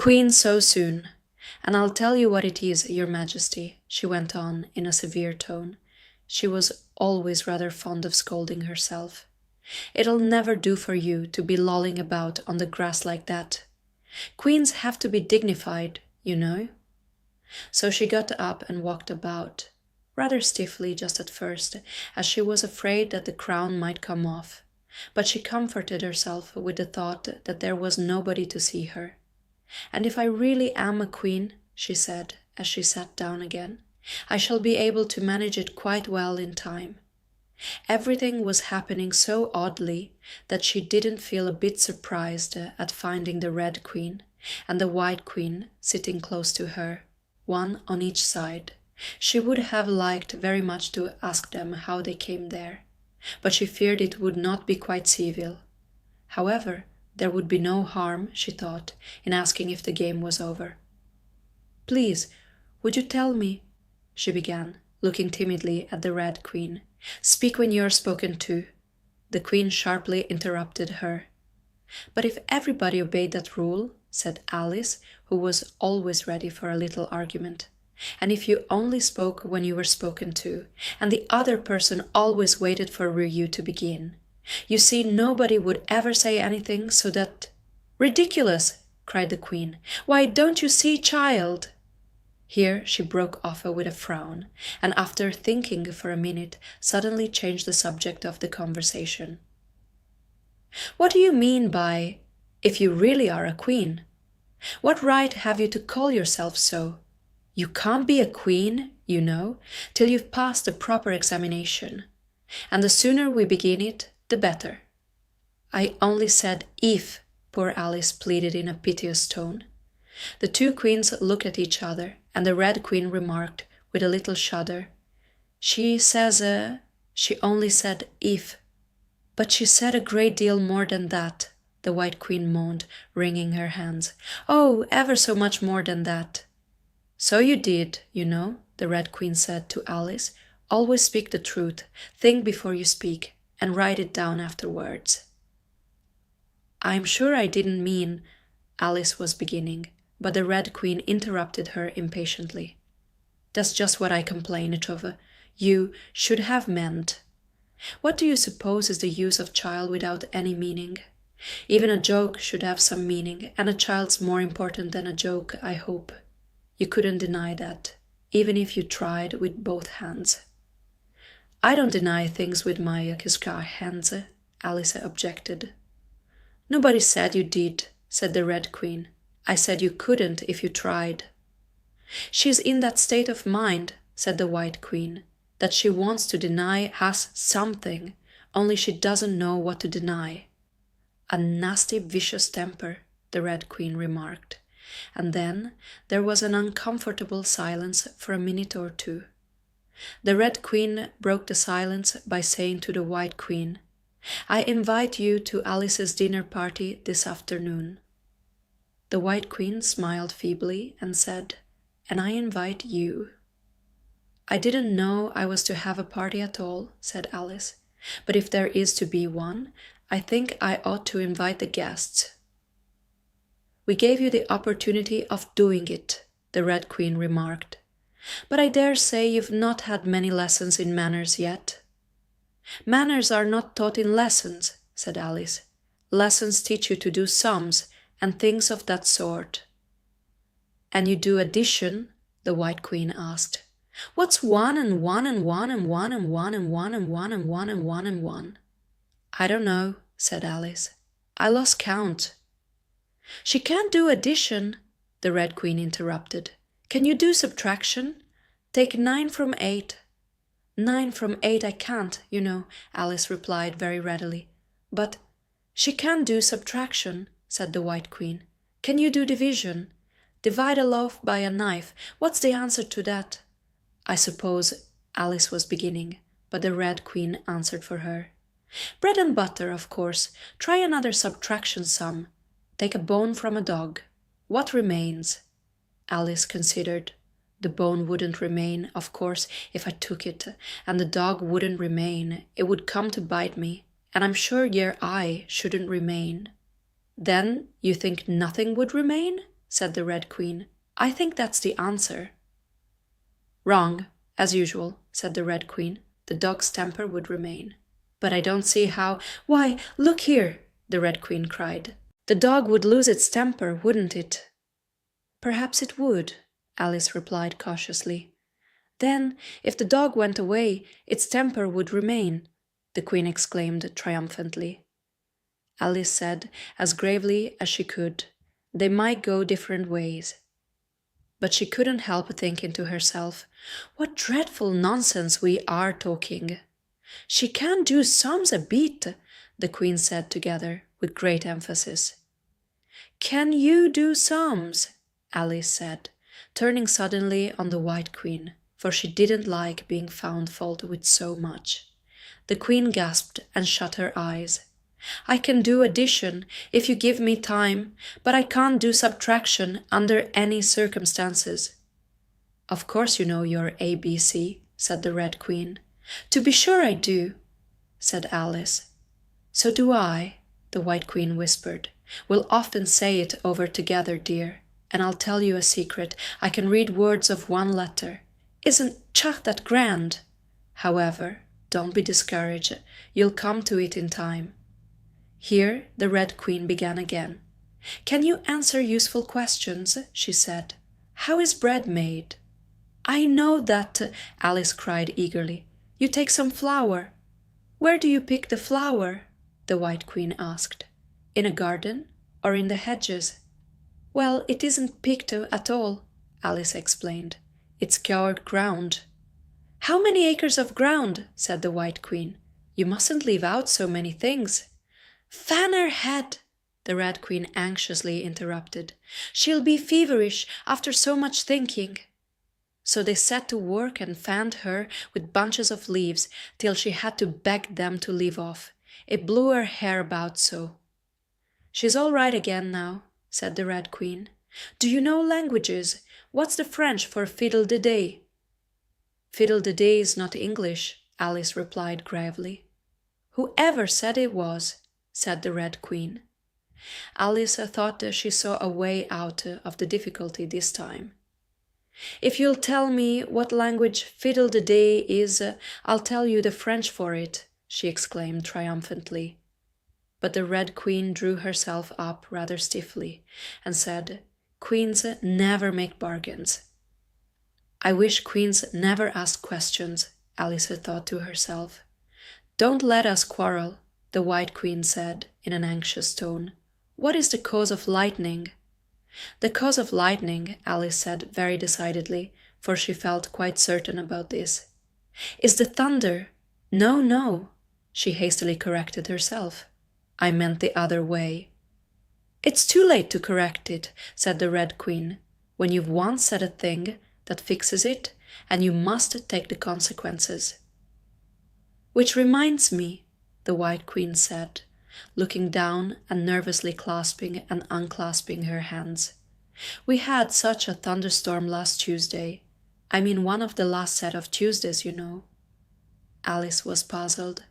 Queen so soon. And I'll tell you what it is, your majesty, she went on in a severe tone. She was always rather fond of scolding herself. It'll never do for you to be lolling about on the grass like that. Queens have to be dignified, you know. So she got up and walked about, rather stiffly just at first, as she was afraid that the crown might come off. But she comforted herself with the thought that there was nobody to see her. And if I really am a queen, she said, as she sat down again, I shall be able to manage it quite well in time. Everything was happening so oddly that she didn't feel a bit surprised at finding the Red Queen and the White Queen sitting close to her, one on each side. She would have liked very much to ask them how they came there, but she feared it would not be quite civil. However, there would be no harm, she thought, in asking if the game was over. Please, would you tell me, she began, looking timidly at the Red Queen. Speak when you are spoken to. The Queen sharply interrupted her. But if everybody obeyed that rule, said Alice, who was always ready for a little argument, and if you only spoke when you were spoken to, and the other person always waited for you to begin, you see, nobody would ever say anything so that— Ridiculous! Cried the Queen. Why, don't you see, child? Here she broke off with a frown, and after thinking for a minute, suddenly changed the subject of the conversation. What do you mean by, if you really are a queen? What right have you to call yourself so? You can't be a queen, you know, till you've passed the proper examination. And the sooner we begin it, the better. I only said if, poor Alice pleaded in a piteous tone. The two queens looked at each other, and the Red Queen remarked, with a little shudder, She only said if. But she said a great deal more than that, the White Queen moaned, wringing her hands. Oh, ever so much more than that. So you did, you know, the Red Queen said to Alice. Always speak the truth, think before you speak, and write it down afterwards. I'm sure I didn't mean, Alice was beginning, but the Red Queen interrupted her impatiently. That's just what I complained of. You should have meant. What do you suppose is the use of child without any meaning? Even a joke should have some meaning, and a child's more important than a joke, I hope. You couldn't deny that, even if you tried with both hands. I don't deny things with my hands, Alice objected. Nobody said you did, said the Red Queen. I said you couldn't if you tried. She's in that state of mind, said the White Queen, that she wants to deny has something, only she doesn't know what to deny. A nasty, vicious temper, the Red Queen remarked, and then there was an uncomfortable silence for a minute or two. The Red Queen broke the silence by saying to the White Queen, I invite you to Alice's dinner party this afternoon. The White Queen smiled feebly and said, And I invite you. I didn't know I was to have a party at all, said Alice, but if there is to be one, I think I ought to invite the guests. We gave you the opportunity of doing it, the Red Queen remarked, but I dare say you've not had many lessons in manners yet. Manners are not taught in lessons, said Alice. Lessons teach you to do sums and things of that sort. And you do addition? The White Queen asked. What's one and one and one and one and one and one and one and one and one and one? I don't know, said Alice. I lost count. She can't do addition, the Red Queen interrupted. Can you do subtraction? Take 9 from 8. 9 from 8 I can't, you know, Alice replied very readily. But she can do subtraction, said the White Queen. Can you do division? Divide a loaf by a knife. What's the answer to that? I suppose Alice was beginning, but the Red Queen answered for her. Bread and butter, of course. Try another subtraction sum. Take a bone from a dog. What remains? Alice considered. The bone wouldn't remain, of course, if I took it, and the dog wouldn't remain. It would come to bite me, and I'm sure your eye shouldn't remain. Then you think nothing would remain? said the Red Queen. "I think that's the answer." "Wrong, as usual," said the Red Queen. "The dog's temper would remain." "But I don't see how—" "Why, look here!" the Red Queen cried. "The dog would lose its temper, wouldn't it?" "Perhaps it would," Alice replied cautiously. "Then, if the dog went away, its temper would remain," the Queen exclaimed triumphantly. Alice said, as gravely as she could, "They might go different ways." But she couldn't help thinking to herself, "What dreadful nonsense we are talking." "She can do sums a beat," the Queen said together, with great emphasis. "Can you do sums?" Alice said, turning suddenly on the White Queen, for she didn't like being found fault with so much. The Queen gasped and shut her eyes. "I can do addition if you give me time, but I can't do subtraction under any circumstances." "Of course you know your ABC," said the Red Queen. "To be sure I do," said Alice. "So do I," the White Queen whispered. "We'll often say it over together, dear, and I'll tell you a secret. I can read words of one letter. Isn't that grand? However, don't be discouraged. You'll come to it in time." Here the Red Queen began again. "Can you answer useful questions?" she said. "How is bread made?" "I know that," Alice cried eagerly. "You take some flour." "Where do you pick the flour?" the White Queen asked. "In a garden or in the hedges?" "Well, it isn't picked at all," Alice explained. "It's scoured ground." "How many acres of ground?" said the White Queen. "You mustn't leave out so many things." "Fan her head," the Red Queen anxiously interrupted. "She'll be feverish after so much thinking." So they set to work and fanned her with bunches of leaves till she had to beg them to leave off. It blew her hair about so. "She's all right again now," said the Red Queen. "Do you know languages? What's the French for fiddle-de-day?" "Fiddle-de-day is not English," Alice replied gravely. "Whoever said it was?" said the Red Queen. Alice thought she saw a way out of the difficulty this time. "If you'll tell me what language fiddle-de-day is, I'll tell you the French for it," she exclaimed triumphantly. But the Red Queen drew herself up rather stiffly and said, "Queens never make bargains." "I wish queens never asked questions," Alice thought to herself. "Don't let us quarrel," the White Queen said in an anxious tone. "What is the cause of lightning?" "The cause of lightning," Alice said very decidedly, for she felt quite certain about this, "is the thunder." No, she hastily corrected herself. "I meant the other way." "It's too late to correct it," said the Red Queen. "When you've once said a thing, that fixes it, and you must take the consequences." "Which reminds me," the White Queen said, looking down and nervously clasping and unclasping her hands. "We had such a thunderstorm last Tuesday. I mean one of the last set of Tuesdays, you know." Alice was puzzled.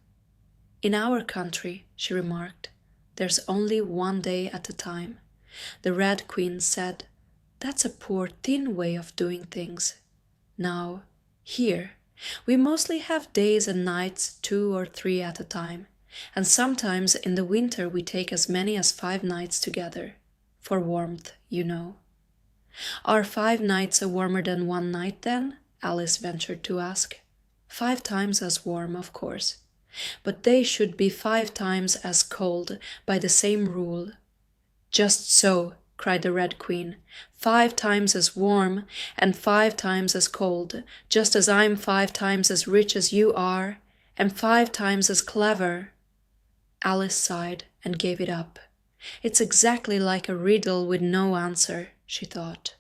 "In our country," she remarked, "there's only one day at a time." The Red Queen said, "That's a poor thin way of doing things. Now, here, we mostly have days and nights 2 or 3 at a time, and sometimes in the winter we take as many as 5 nights together, for warmth, you know." "Are 5 nights warmer than 1 night then?" Alice ventured to ask. 5 times as warm, of course, but they should be 5 times as cold by the same rule. "Just so," cried the Red Queen, 5 times as warm and 5 times as cold, just as I'm 5 times as rich as you are, and 5 times as clever." Alice sighed and gave it up. "It's exactly like a riddle with no answer," she thought.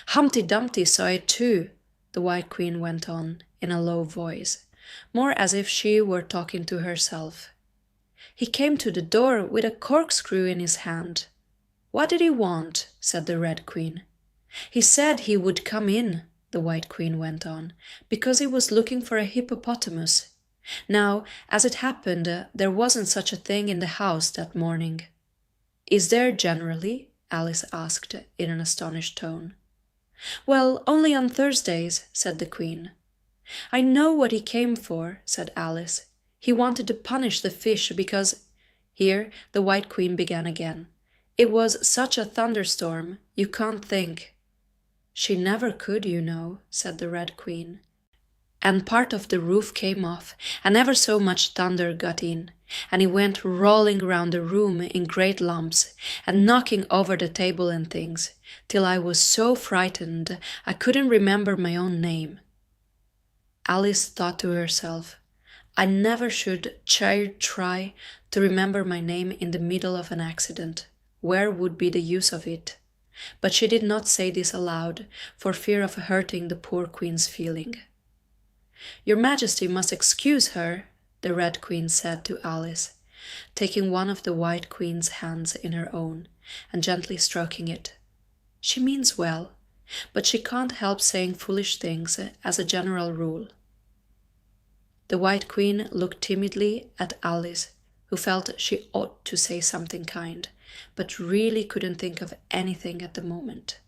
"Humpty Dumpty saw it too," the White Queen went on in a low voice, more as if she were talking to herself. "He came to the door with a corkscrew in his hand." "What did he want?" said the Red Queen. "He said he would come in," the White Queen went on, "because he was looking for a hippopotamus. Now, as it happened, there wasn't such a thing in the house that morning." "Is there generally?" Alice asked in an astonished tone. Well, only on Thursdays, said the Queen. I know what he came for, said Alice. He wanted to punish the fish because— Here the White Queen began again. It was such a thunderstorm, you can't think. She never could, you know, said the Red Queen. And part of the roof came off, and ever so much thunder got in, and it went rolling round the room in great lumps, and knocking over the table and things, till I was so frightened I couldn't remember my own name. Alice thought to herself, I never should try to remember my name in the middle of an accident. Where would be the use of it? But she did not say this aloud, for fear of hurting the poor Queen's feeling. Your Majesty must excuse her, the Red Queen said to Alice, taking one of the White Queen's hands in her own and gently stroking it. She means well, but she can't help saying foolish things as a general rule. The White Queen looked timidly at Alice, who felt she ought to say something kind, but really couldn't think of anything at the moment.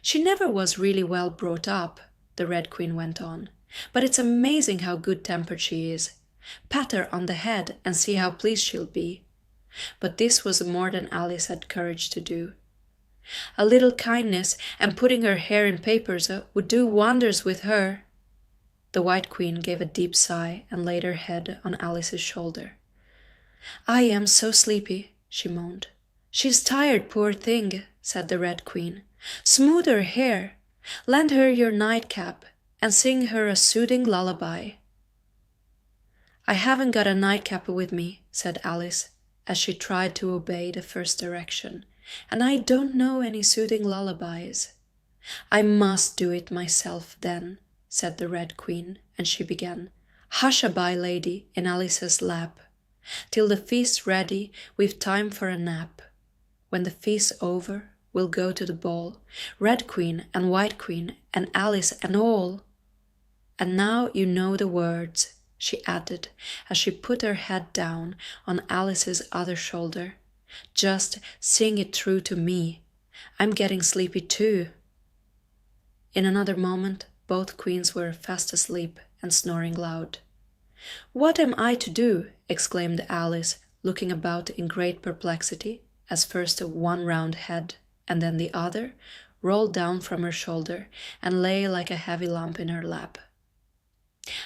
She never was really well brought up, the Red Queen went on. But it's amazing how good-tempered she is. Pat her on the head and see how pleased she'll be. But this was more than Alice had courage to do. A little kindness and putting her hair in papers would do wonders with her. The White Queen gave a deep sigh and laid her head on Alice's shoulder. I am so sleepy, she moaned. She's tired, poor thing, said the Red Queen. Smooth her hair. Lend her your nightcap and sing her a soothing lullaby. I haven't got a nightcap with me, said Alice, as she tried to obey the first direction, and I don't know any soothing lullabies. I must do it myself, then, said the Red Queen, and she began, Hush-a-bye, lady, in Alice's lap. Till the feast's ready, we've time for a nap. When the feast's over, we'll go to the ball, Red Queen and White Queen and Alice and all. And now you know the words, she added, as she put her head down on Alice's other shoulder. Just sing it through to me. I'm getting sleepy too. In another moment, both queens were fast asleep and snoring loud. What am I to do? Exclaimed Alice, looking about in great perplexity, as first one round head and then the other rolled down from her shoulder and lay like a heavy lump in her lap.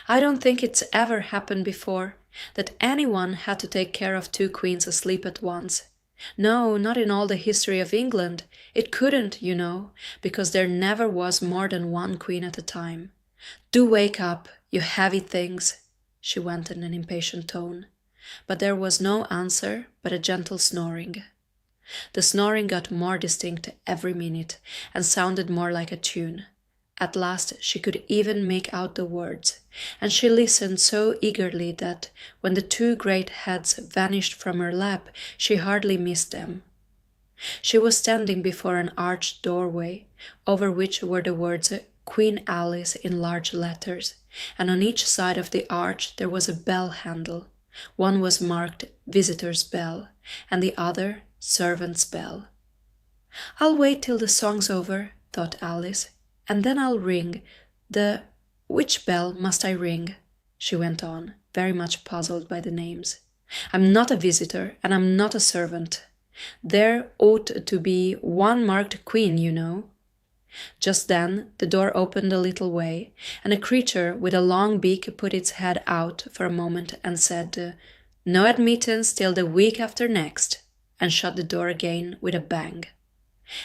I don't think it's ever happened before, that anyone had to take care of two queens asleep at once. No, not in all the history of England. It couldn't, you know, because there never was more than one queen at a time. Do wake up, you heavy things, she went in an impatient tone. But there was no answer but a gentle snoring. The snoring got more distinct every minute and sounded more like a tune. At last she could even make out the words, and she listened so eagerly that, when the two great heads vanished from her lap, she hardly missed them. She was standing before an arched doorway, over which were the words Queen Alice in large letters, and on each side of the arch there was a bell handle. One was marked Visitor's Bell, and the other Servant's Bell. I'll wait till the song's over, thought Alice, and then I'll ring. Which bell must I ring? She went on, very much puzzled by the names. I'm not a visitor, and I'm not a servant. There ought to be one marked Queen, you know. Just then the door opened a little way, and a creature with a long beak put its head out for a moment and said, No admittance till the week after next, and shut the door again with a bang.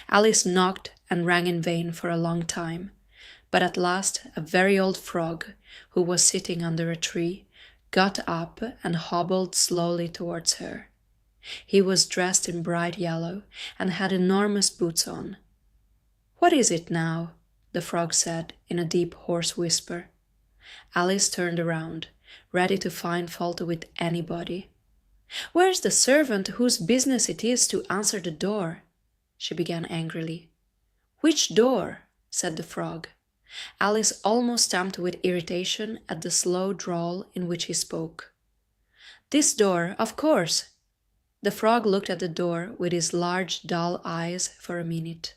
Alice knocked and rang in vain for a long time, but at last a very old frog, who was sitting under a tree, got up and hobbled slowly towards her. He was dressed in bright yellow and had enormous boots on. What is it now? The frog said in a deep hoarse whisper. Alice turned around, ready to find fault with anybody. Where's the servant whose business it is to answer the door? She began angrily. Which door? Said the frog. Alice almost stamped with irritation at the slow drawl in which he spoke. This door, of course. The frog looked at the door with his large, dull eyes for a minute.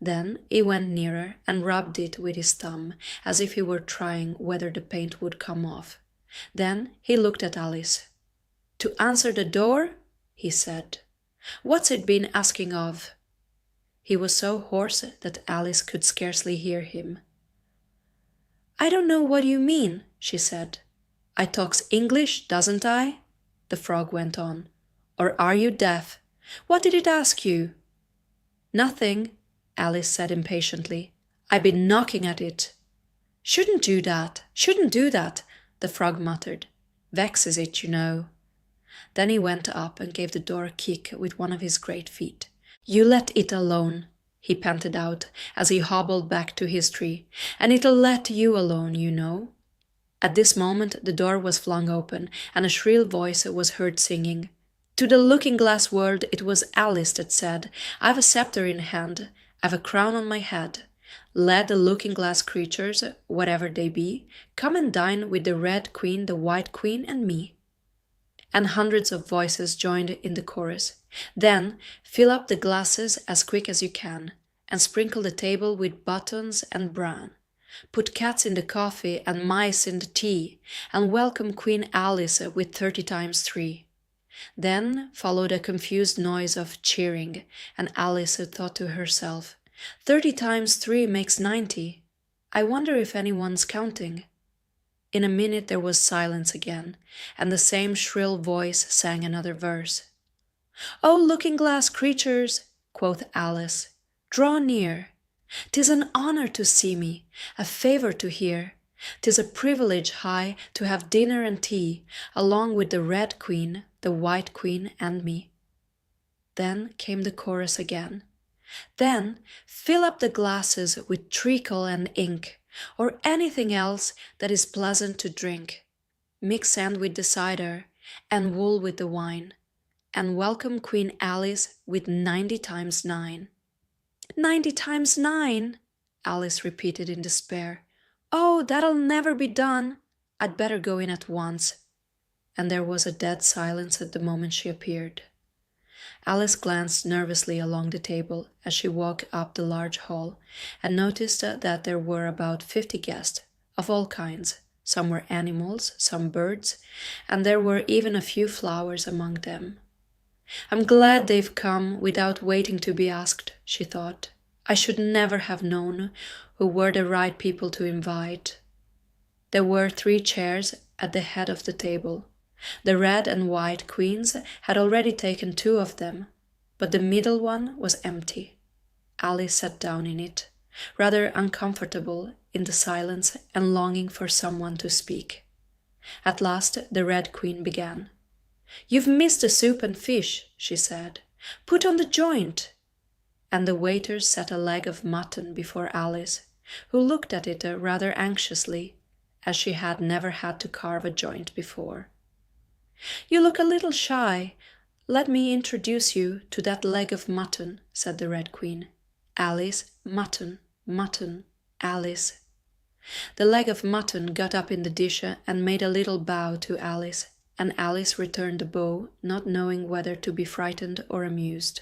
Then he went nearer and rubbed it with his thumb, as if he were trying whether the paint would come off. Then he looked at Alice. "To answer the door?" he said. "What's it been asking of?" He was so hoarse that Alice could scarcely hear him. "I don't know what you mean," she said. "I talks English, doesn't I?" the frog went on. "Or are you deaf? What did it ask you?" "Nothing," Alice said impatiently. "I've been knocking at it." Shouldn't do that, the frog muttered. "Vexes it, you know." Then he went up and gave the door a kick with one of his great feet. "You let it alone," he panted out as he hobbled back to his tree, "and it'll let you alone, you know." At this moment the door was flung open, and a shrill voice was heard singing. To the looking-glass world it was Alice that said, "I've a sceptre in hand, I've a crown on my head. Let the looking-glass creatures, whatever they be, come and dine with the Red Queen, the White Queen, and me." And hundreds of voices joined in the chorus. "Then fill up the glasses as quick as you can, and sprinkle the table with buttons and bran. Put cats in the coffee and mice in the tea, and welcome Queen Alice with 30 times 3. Then followed a confused noise of cheering, and Alice thought to herself, 30 times 3 makes 90. I wonder if anyone's counting. In a minute there was silence again, and the same shrill voice sang another verse. "Oh, looking-glass creatures," quoth Alice, "draw near. 'Tis an honour to see me, a favour to hear. 'Tis a privilege high to have dinner and tea, along with the Red Queen, the White Queen, and me." Then came the chorus again. "Then fill up the glasses with treacle and ink, or anything else that is pleasant to drink. Mix sand with the cider, and wool with the wine, and welcome Queen Alice with 90 times 9. 90 times 9, Alice repeated in despair. "Oh, that'll never be done. I'd better go in at once." And there was a dead silence at the moment she appeared. Alice glanced nervously along the table as she walked up the large hall, and noticed that there were about 50 guests, of all kinds. Some were animals, some birds, and there were even a few flowers among them. "I'm glad they've come without waiting to be asked," she thought. "I should never have known who were the right people to invite." There were 3 chairs at the head of the table. The Red and White Queens had already taken 2 of them, but the middle one was empty. Alice sat down in it, rather uncomfortable in the silence and longing for someone to speak. At last the Red Queen began. "You've missed the soup and fish," she said. "Put on the joint." And the waiters set a leg of mutton before Alice, who looked at it rather anxiously, as she had never had to carve a joint before. "You look a little shy. Let me introduce you to that leg of mutton," said the Red Queen. "Alice, mutton, mutton, Alice." The leg of mutton got up in the dish and made a little bow to Alice, and Alice returned the bow, not knowing whether to be frightened or amused.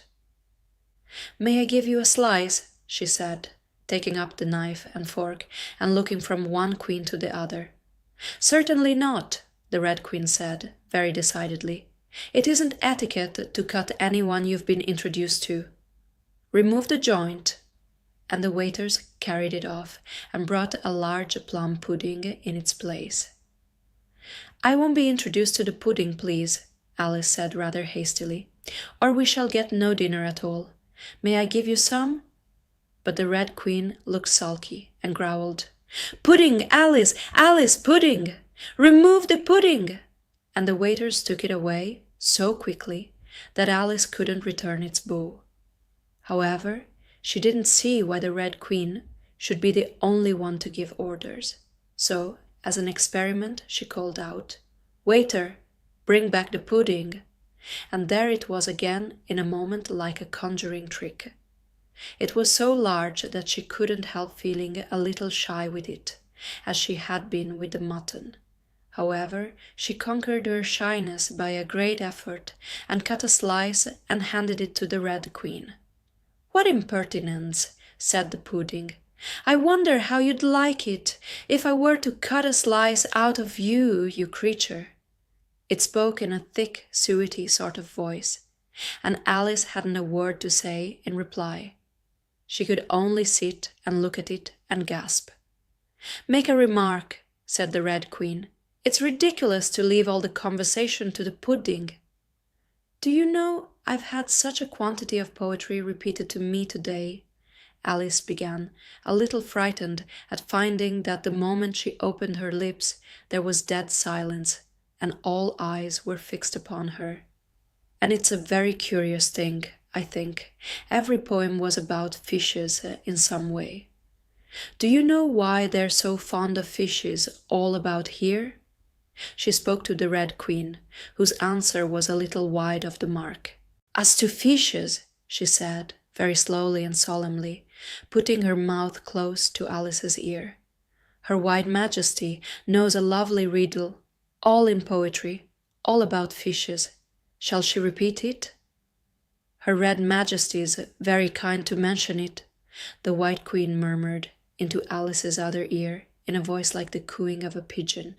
"May I give you a slice?" she said, taking up the knife and fork and looking from one queen to the other. "Certainly not," the Red Queen said, very decidedly. "It isn't etiquette to cut anyone you've been introduced to. Remove the joint." And the waiters carried it off and brought a large plum pudding in its place. "I won't be introduced to the pudding, please," Alice said rather hastily, "or we shall get no dinner at all. May I give you some?" But the Red Queen looked sulky and growled, "Pudding, Alice, Alice, pudding! Remove the pudding!" And the waiters took it away so quickly that Alice couldn't return its bow. However, she didn't see why the Red Queen should be the only one to give orders. So, as an experiment, she called out, "Waiter, bring back the pudding." And there it was again in a moment, like a conjuring trick. It was so large that she couldn't help feeling a little shy with it, as she had been with the mutton. However, she conquered her shyness by a great effort and cut a slice and handed it to the Red Queen. "What impertinence!" said the pudding. "I wonder how you'd like it if I were to cut a slice out of you, you creature." It spoke in a thick, suety sort of voice, and Alice hadn't a word to say in reply. She could only sit and look at it and gasp. "Make a remark," said the Red Queen. "It's ridiculous to leave all the conversation to the pudding." "Do you know, I've had such a quantity of poetry repeated to me today," Alice began, a little frightened at finding that the moment she opened her lips there was dead silence, and all eyes were fixed upon her. "And it's a very curious thing, I think. Every poem was about fishes in some way. Do you know why they're so fond of fishes all about here?" She spoke to the Red Queen, whose answer was a little wide of the mark. "As to fishes," she said, very slowly and solemnly, putting her mouth close to Alice's ear. "Her White Majesty knows a lovely riddle, all in poetry, all about fishes. Shall she repeat it?" "Her Red Majesty is very kind to mention it," the White Queen murmured into Alice's other ear in a voice like the cooing of a pigeon.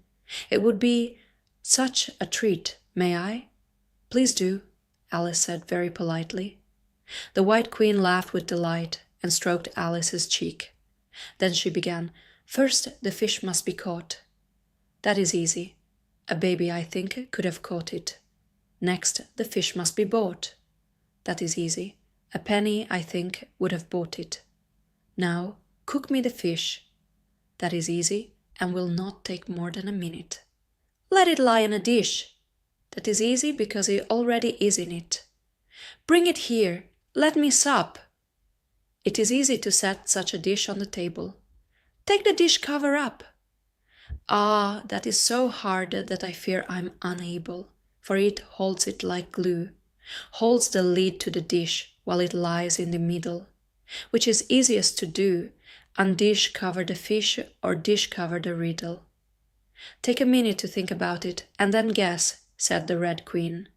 "It would be such a treat, may I?" "Please do," Alice said very politely. The White Queen laughed with delight and stroked Alice's cheek. Then she began, "First the fish must be caught. That is easy. A baby, I think, could have caught it. Next the fish must be bought. That is easy. A penny, I think, would have bought it. Now cook me the fish. That is easy and will not take more than a minute. Let it lie in a dish. That is easy because it already is in it. Bring it here. Let me sup. It is easy to set such a dish on the table. Take the dish cover up. Ah, that is so hard that I fear I'm unable, for it holds it like glue, holds the lid to the dish while it lies in the middle, which is easiest to do, undish cover the fish or dish cover the riddle. Take a minute to think about it, and then guess, said the Red Queen.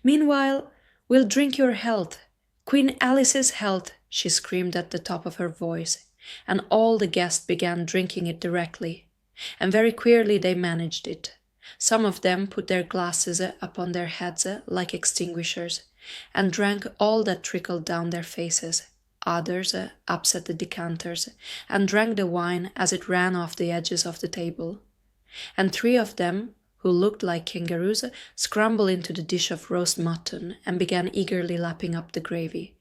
Meanwhile, we'll drink your health, Queen Alice's health, she screamed at the top of her voice, and all the guests began drinking it directly, and very queerly they managed it. Some of them put their glasses upon their heads like extinguishers, and drank all that trickled down their faces. Others upset the decanters, and drank the wine as it ran off the edges of the table. And 3 of them, who looked like kangaroos, scrambled into the dish of roast mutton and began eagerly lapping up the gravy.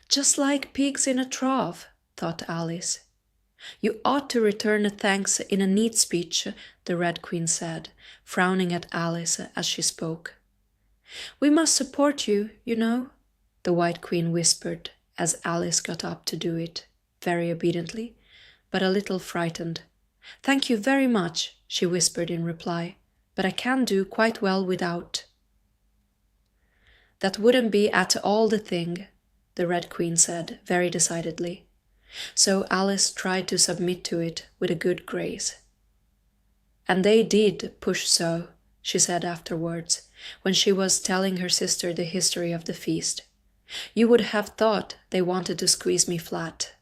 Just like pigs in a trough, thought Alice. You ought to return thanks in a neat speech, the Red Queen said, frowning at Alice as she spoke. We must support you, you know, the White Queen whispered as Alice got up to do it, very obediently, but a little frightened. Thank you very much, she whispered in reply, but I can do quite well without. That wouldn't be at all the thing, the Red Queen said very decidedly. So Alice tried to submit to it with a good grace. And they did push so, she said afterwards, when she was telling her sister the history of the feast. You would have thought they wanted to squeeze me flat.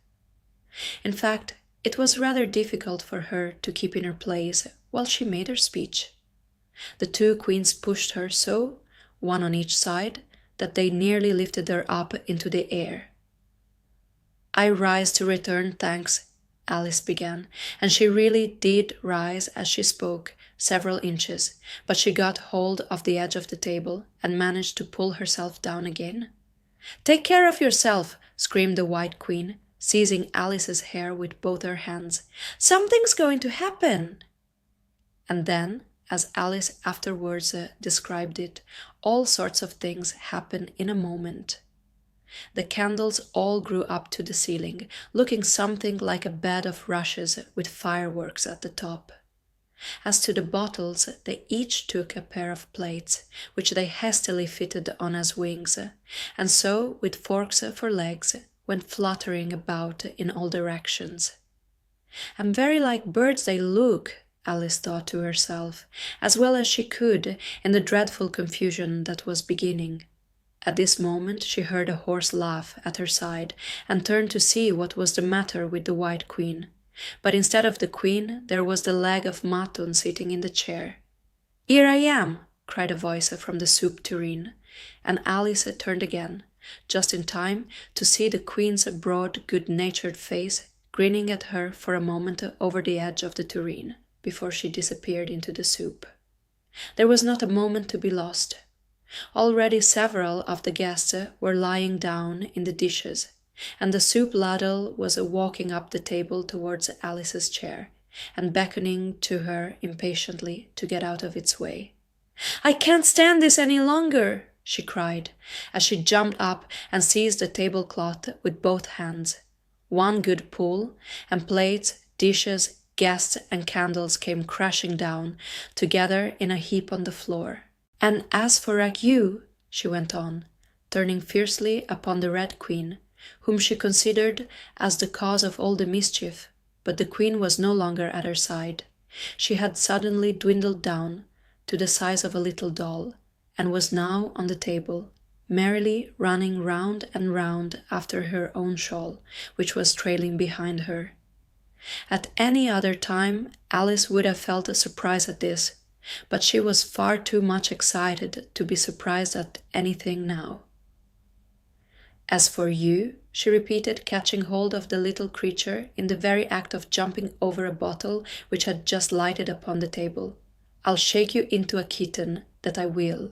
In fact, it was rather difficult for her to keep in her place while she made her speech. The 2 queens pushed her so, one on each side, that they nearly lifted her up into the air. I rise to return thanks, Alice began, and she really did rise as she spoke, several inches, but she got hold of the edge of the table and managed to pull herself down again. Take care of yourself, screamed the White Queen, seizing Alice's hair with both her hands. Something's going to happen. And then, as Alice afterwards described it, all sorts of things happened in a moment. The candles all grew up to the ceiling, looking something like a bed of rushes with fireworks at the top. As to the bottles, they each took a pair of plates, which they hastily fitted on as wings, and so, with forks for legs, went fluttering about in all directions. And very like birds they look, Alice thought to herself, as well as she could in the dreadful confusion that was beginning. At this moment she heard a hoarse laugh at her side and turned to see what was the matter with the White Queen. But instead of the Queen, there was the leg of Matun sitting in the chair. "Here I am!" cried a voice from the soup tureen, and Alice turned again, just in time to see the Queen's broad, good-natured face grinning at her for a moment over the edge of the tureen, before she disappeared into the soup. There was not a moment to be lost. Already several of the guests were lying down in the dishes, and the soup ladle was walking up the table towards Alice's chair, and beckoning to her impatiently to get out of its way. "I can't stand this any longer!" she cried, as she jumped up and seized the tablecloth with both hands. One good pull, and plates, dishes, guests, and candles came crashing down, together in a heap on the floor. "And as for you," she went on, turning fiercely upon the Red Queen, whom she considered as the cause of all the mischief, but the Queen was no longer at her side. She had suddenly dwindled down to the size of a little doll, and was now on the table, merrily running round and round after her own shawl, which was trailing behind her. At any other time Alice would have felt a surprise at this, but she was far too much excited to be surprised at anything now. "As for you," she repeated, catching hold of the little creature in the very act of jumping over a bottle which had just lighted upon the table, "I'll shake you into a kitten, that I will."